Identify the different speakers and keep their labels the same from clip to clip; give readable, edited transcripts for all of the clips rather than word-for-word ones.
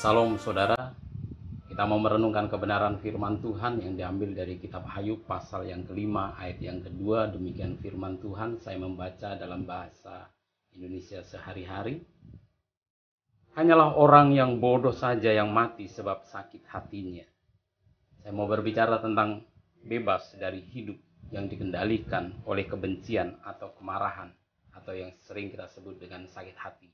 Speaker 1: Salam saudara, kita mau merenungkan kebenaran firman Tuhan yang diambil dari kitab Ayub pasal yang kelima ayat yang kedua. Demikian firman Tuhan, saya membaca dalam bahasa Indonesia sehari-hari. Hanyalah orang yang bodoh saja yang mati sebab sakit hatinya. Saya mau berbicara tentang bebas dari hidup yang dikendalikan oleh kebencian atau kemarahan, atau yang sering kita sebut dengan sakit hati.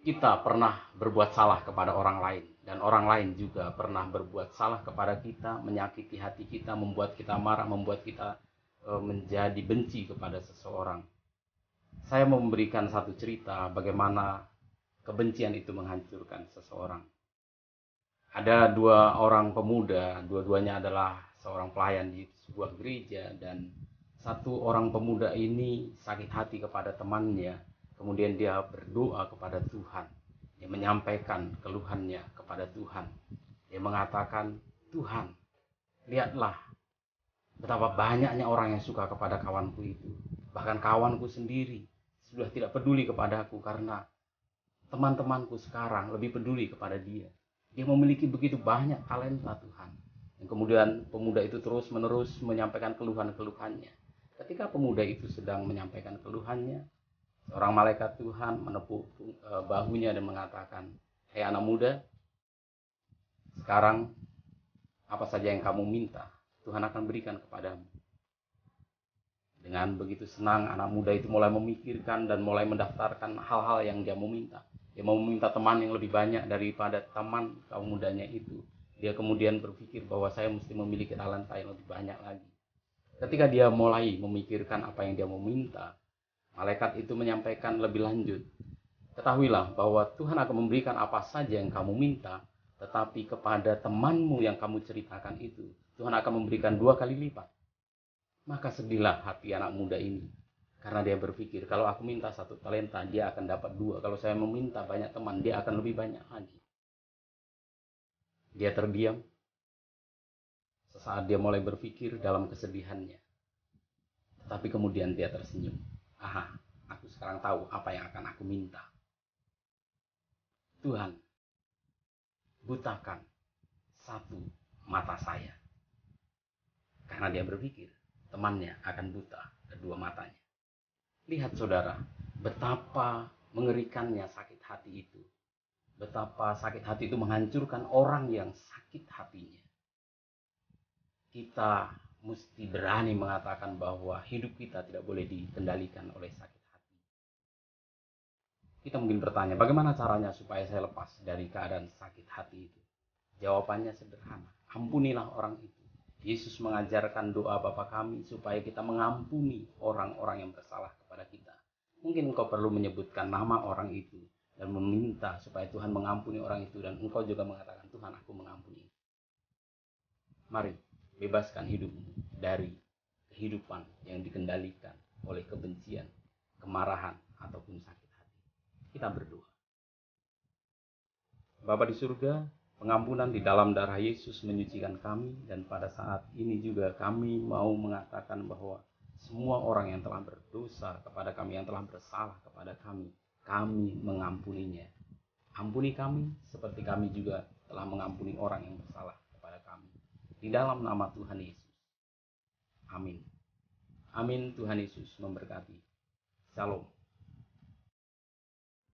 Speaker 1: Kita pernah berbuat salah kepada orang lain, dan orang lain juga pernah berbuat salah kepada kita, menyakiti hati kita, membuat kita marah, membuat kita menjadi benci kepada seseorang. Saya mau memberikan satu cerita bagaimana kebencian itu menghancurkan seseorang. Ada dua orang pemuda, dua-duanya adalah seorang pelayan di sebuah gereja, dan satu orang pemuda ini sakit hati kepada temannya. Kemudian dia berdoa kepada Tuhan. Dia menyampaikan keluhannya kepada Tuhan. Dia mengatakan, Tuhan, lihatlah betapa banyaknya orang yang suka kepada kawanku itu. Bahkan kawanku sendiri sudah tidak peduli kepadaku karena teman-temanku sekarang lebih peduli kepada dia. Dia memiliki begitu banyak talenta Tuhan. Dan kemudian pemuda itu terus-menerus menyampaikan keluhan-keluhannya. Ketika pemuda itu sedang menyampaikan keluhannya, seorang malaikat Tuhan menepuk bahunya dan mengatakan, "Hei anak muda, sekarang apa saja yang kamu minta, Tuhan akan berikan kepadamu." Dengan begitu senang, anak muda itu mulai memikirkan dan mulai mendaftarkan hal-hal yang dia mau minta. Dia mau meminta teman yang lebih banyak daripada teman kaum mudanya itu. Dia kemudian berpikir bahwa saya mesti memiliki talenta yang lebih banyak lagi. Ketika dia mulai memikirkan apa yang dia mau minta, malaikat itu menyampaikan lebih lanjut, "Ketahuilah bahwa Tuhan akan memberikan apa saja yang kamu minta, tetapi kepada temanmu yang kamu ceritakan itu, Tuhan akan memberikan 2 kali lipat." Maka sedihlah hati anak muda ini, karena dia berpikir, kalau aku minta 1 talenta, dia akan dapat 2. Kalau saya meminta banyak teman, dia akan lebih banyak lagi. Dia terdiam. Sesaat dia mulai berpikir dalam kesedihannya. Tetapi kemudian dia tersenyum. Aha, aku sekarang tahu apa yang akan aku minta. Tuhan, butakan 1 mata saya. Karena dia berpikir temannya akan buta kedua matanya. Lihat saudara, betapa mengerikannya sakit hati itu. Betapa sakit hati itu menghancurkan orang yang sakit hatinya. Kita mesti berani mengatakan bahwa hidup kita tidak boleh dikendalikan oleh sakit hati. Kita mungkin bertanya, bagaimana caranya supaya saya lepas dari keadaan sakit hati itu? Jawabannya sederhana, ampunilah orang itu. Yesus mengajarkan doa Bapa kami supaya kita mengampuni orang-orang yang bersalah kepada kita. Mungkin engkau perlu menyebutkan nama orang itu dan meminta supaya Tuhan mengampuni orang itu, dan engkau juga mengatakan, Tuhan, aku mengampuni. Mari, bebaskan hidupmu dari kehidupan yang dikendalikan oleh kebencian, kemarahan, ataupun sakit hati. Kita berdoa. Bapa di surga, pengampunan di dalam darah Yesus menyucikan kami, dan pada saat ini juga kami mau mengatakan bahwa semua orang yang telah berdosa kepada kami, yang telah bersalah kepada kami mengampuninya. Ampuni kami seperti kami juga telah mengampuni orang yang bersalah kepada kami. Di dalam nama Tuhan Yesus. Amin. Amin. Tuhan Yesus memberkati. Shalom.